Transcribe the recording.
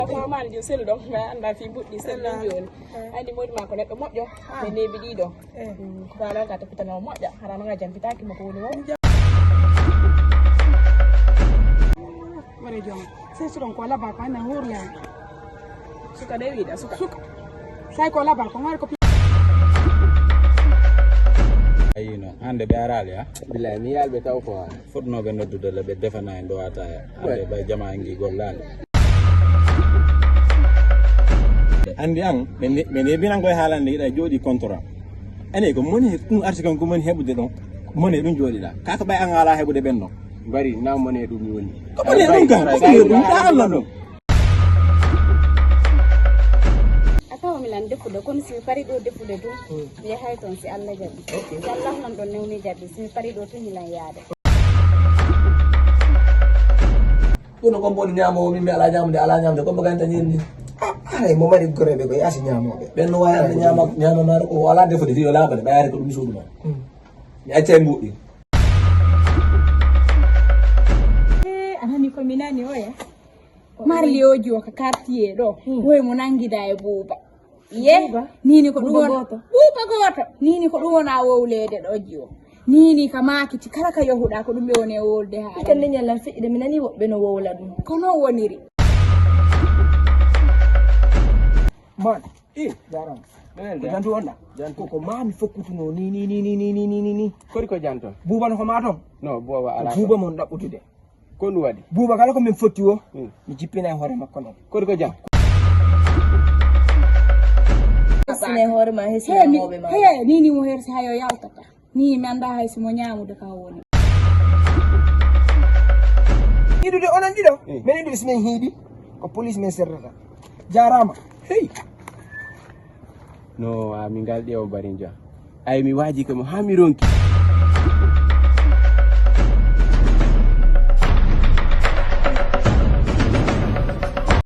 ko man jo sel do anda fi buddi sel joni andi modi mako neddo modjo be nebi dido ko ala ka to pitana modja harama nga jam pitaki mako woni wo mare jom sai suron ko laba ka na horla suka de wida suka sai ko laba ko ngar ko ayino hande be arale ha billahi mi yalbe taw ko fotno be noddude le be defana en do ata ande be jama ngi gollale andi an men binan koy haalande ida jodi contrat ene ko moni dum article ko moni hebude don moni dum jodi la kaka bay an ala hebude benno bari na moni dum woni ko moni dum ka ko dum ta Allah dum atawa milan defude kono si pari do defude dum mi hay ton si Allah jabi Allah non don newni jabi si pari do to milan yaade kuno ko boni nyamo mi ala nyamde ko baganta nyindi ay mo mari gorebe ko yasi nyamobe ben waya nyama mar ko wala defude fi wala bade bayare ko dum suduma mi acce mbudi anani ko minani oya marli oji o ka quartier do woy mo nangida e buuba ye nini ko dum buuba goto nini ko dum wona wowlede do jiwo nini ka makiti kala ka yahuda ko dum be woni wolde ha kan nyalla fiide minani wobbe no wowla dum kono woniri man jaram jantu onda jantu ko mami fokkutuno ni kori ko janton buba no ko matom no boba ala buba mon dabbutude ko ndu wadi buba kala ko min fotti wo mi jippina hore makko non kori ko jam sine hore ma hesina mobe ma he nini mo hersi hayo yaltata ni mi anda hay simo nyaamude ka woni idude onan dido men idude simen hiidi ko police men serrata jarama hey no mi ngal de o barinja ay mi waji ko mo hamironki